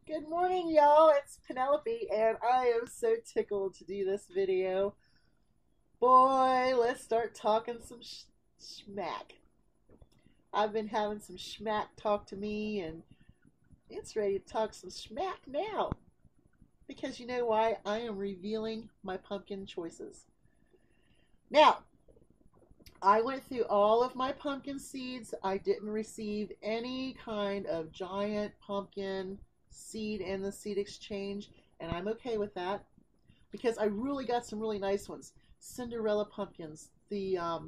Good morning, y'all. It's Penelope, and I am so tickled to do this video. Boy, let's start talking some schmack. I've been having some schmack talk to me, and it's ready to talk some schmack now. Because you know why? I am revealing my pumpkin choices. Now, I went through all of my pumpkin seeds. I didn't receive any kind of giant pumpkin seed in the seed exchange, and I'm okay with that because I really got some really nice ones. Cinderella pumpkins, the are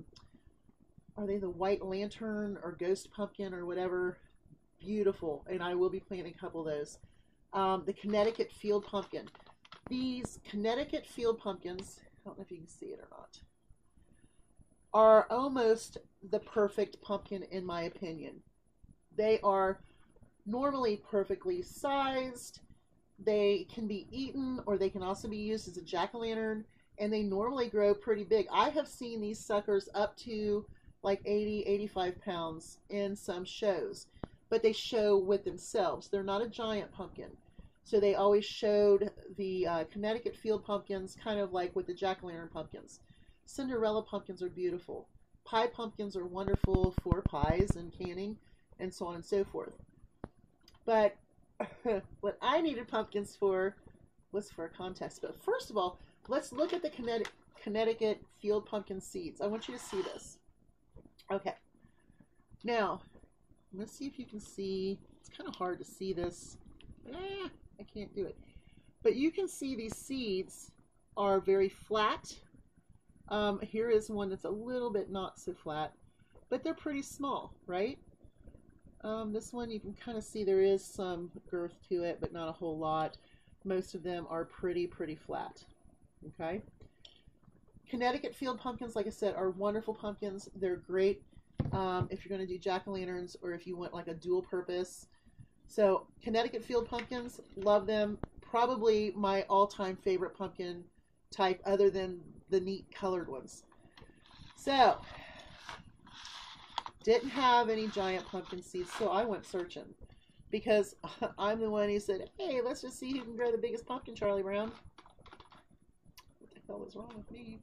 they the white lantern or ghost pumpkin or whatever? Beautiful, and I will be planting a couple of those. The Connecticut field pumpkin. These Connecticut field pumpkins, I don't know if you can see it or not, are almost the perfect pumpkin in my opinion. They are normally perfectly sized. They can be eaten or they can also be used as a jack-o'-lantern, and they normally grow pretty big. I have seen these suckers up to like 80, 85 pounds in some shows, but they show with themselves. They're not a giant pumpkin. So they always showed the Connecticut field pumpkins kind of like with the jack-o'-lantern pumpkins. Cinderella pumpkins are beautiful. Pie pumpkins are wonderful for pies and canning and so on and so forth. But what I needed pumpkins for was for a contest. But first of all, let's look at the Connecticut field pumpkin seeds. I want you to see this. Okay. Now, I'm going to see if you can see. It's kind of hard to see this. I can't do it. But you can see these seeds are very flat. Here is one that's a little bit not so flat, but they're pretty small, right? This one you can kind of see there is some girth to it, but not a whole lot. Most of them are pretty flat. Okay. Connecticut field pumpkins, like I said, are wonderful pumpkins. They're great if you're going to do jack-o'-lanterns or if you want like a dual purpose. So Connecticut field pumpkins, love them. Probably my all-time favorite pumpkin type other than the neat colored ones. So didn't have any giant pumpkin seeds, so I went searching because I'm the one who said, hey, let's just see who can grow the biggest pumpkin, Charlie Brown. What the hell is wrong with me?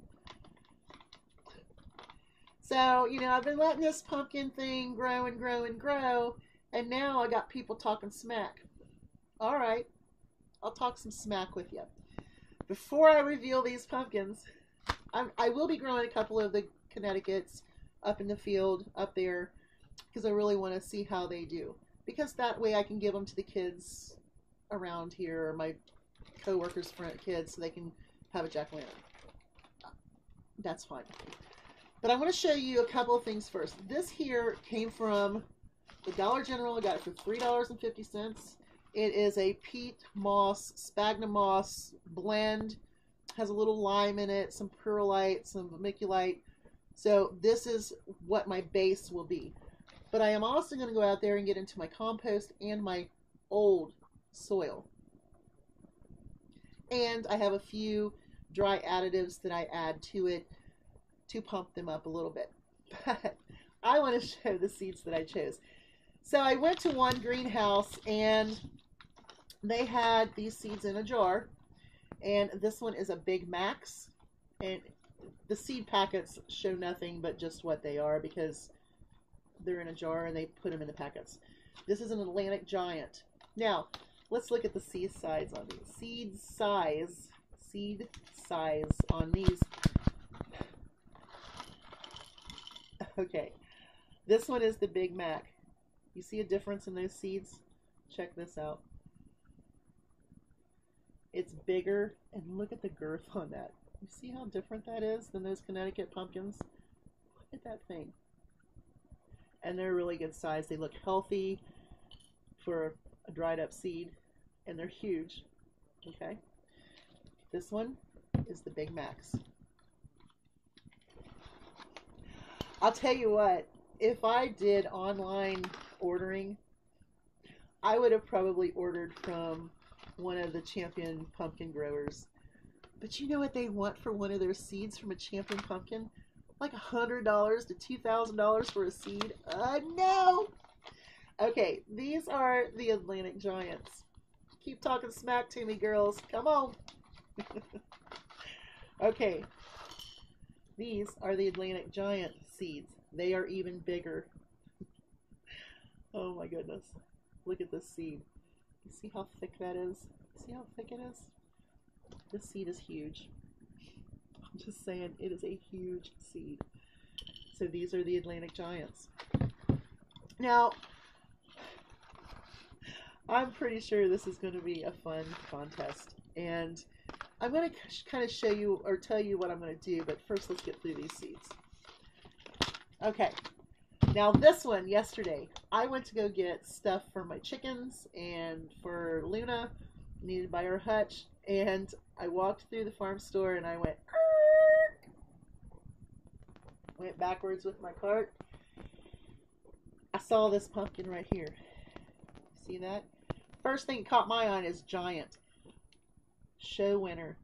So, you know, I've been letting this pumpkin thing grow and grow and grow, and now I got people talking smack. All right, I'll talk some smack with you. Before I reveal these pumpkins, I will be growing a couple of the Connecticut's up in the field up there because I really want to see how they do, because that way I can give them to the kids around here, or my co-workers' kids, so they can have a jack-o'-lantern. That's fine. But I want to show you a couple of things first. This here came from the Dollar General. I got it for $3.50. It is a peat moss, sphagnum moss blend. Has a little lime in it, some perlite, some vermiculite. So this is what my base will be. But I am also going to go out there and get into my compost and my old soil. And I have a few dry additives that I add to it to pump them up a little bit. But I want to show the seeds that I chose. So I went to one greenhouse and they had these seeds in a jar. And this one is a Big Max. And the seed packets show nothing but just what they are because they're in a jar and they put them in the packets. This is an Atlantic Giant. Now, let's look at the seed size on these. Seed size on these. Okay, this one is the Big Mac. You see a difference in those seeds? Check this out. It's bigger, and look at the girth on that. You see how different that is than those Connecticut pumpkins? Look at that thing. And they're really good size. They look healthy for a dried up seed, and they're huge. Okay. This one is the Big Max. I'll tell you what, if I did online ordering, I would have probably ordered from one of the champion pumpkin growers. But you know what they want for one of their seeds from a champion pumpkin? Like $100 to $2,000 for a seed? No! Okay, these are the Atlantic Giants. Keep talking smack to me, girls. Come on. Okay. These are the Atlantic giant seeds. They are even bigger. Oh my goodness. Look at this seed. You see how thick that is? See how thick it is? This seed is huge. I'm just saying, it is a huge seed. So these are the Atlantic giants. Now, I'm pretty sure this is going to be a fun contest. And I'm going to kind of show you or tell you what I'm going to do. But first, let's get through these seeds. Okay. Now this one, yesterday, I went to go get stuff for my chickens and for Luna, needed by her hutch. And I walked through the farm store and I went, Arr! Went backwards with my cart. I saw this pumpkin right here. See that? First thing that caught my eye is giant. Show winner.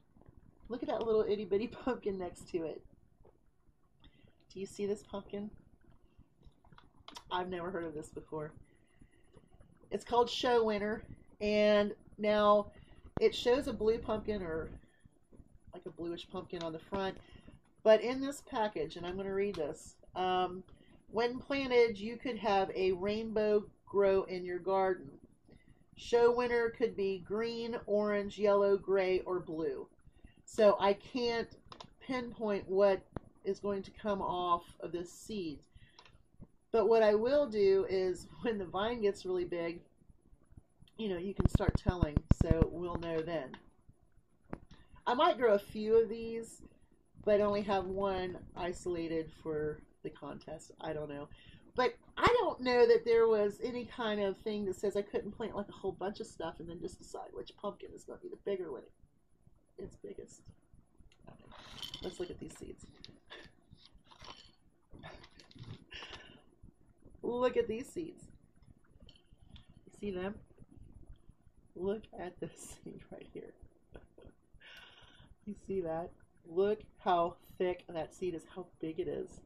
Look at that little itty bitty pumpkin next to it. Do you see this pumpkin? I've never heard of this before. It's called Show Winner, and now it shows a blue pumpkin or like a bluish pumpkin on the front, but in this package, and I'm going to read this, when planted, you could have a rainbow grow in your garden. Show Winner could be green, orange, yellow, gray, or blue. So I can't pinpoint what is going to come off of this seed. But what I will do is when the vine gets really big, you know, you can start telling, so we'll know then. I might grow a few of these, but only have one isolated for the contest. I don't know. But I don't know that there was any kind of thing that says I couldn't plant like a whole bunch of stuff and then just decide which pumpkin is going to be the bigger one. It's biggest. Okay. Let's look at these seeds. Look at these seeds. You see them? Look at this seed right here. You see that? Look how thick that seed is, how big it is.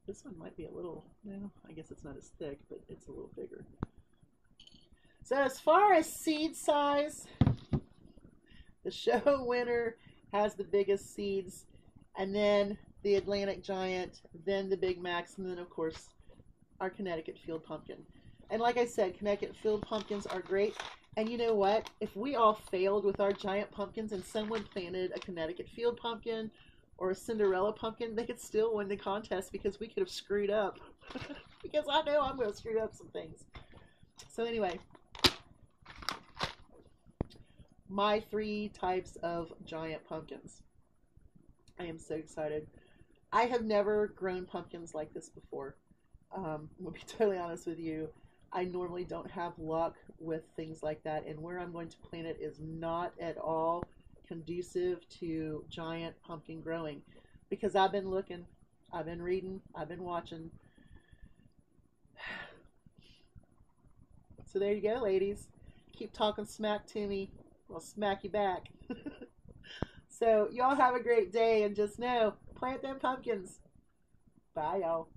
This one might be a little, no, I guess it's not as thick, but it's a little bigger. So as far as seed size, the Show Winner has the biggest seeds, and then the Atlantic Giant, then the Big Macs, and then of course our Connecticut Field Pumpkin. And like I said, Connecticut Field Pumpkins are great. And you know what? If we all failed with our giant pumpkins and someone planted a Connecticut Field Pumpkin or a Cinderella pumpkin, they could still win the contest because we could have screwed up. Because I know I'm going to screw up some things. So anyway, my 3 types of giant pumpkins. I am so excited. I have never grown pumpkins like this before. I'm going to be totally honest with you. I normally don't have luck with things like that, and where I'm going to plant it is not at all conducive to giant pumpkin growing, because I've been looking, I've been reading, I've been watching. So there you go, ladies. Keep talking smack to me, I'll smack you back. So y'all have a great day, and just know, plant them pumpkins. Bye, y'all.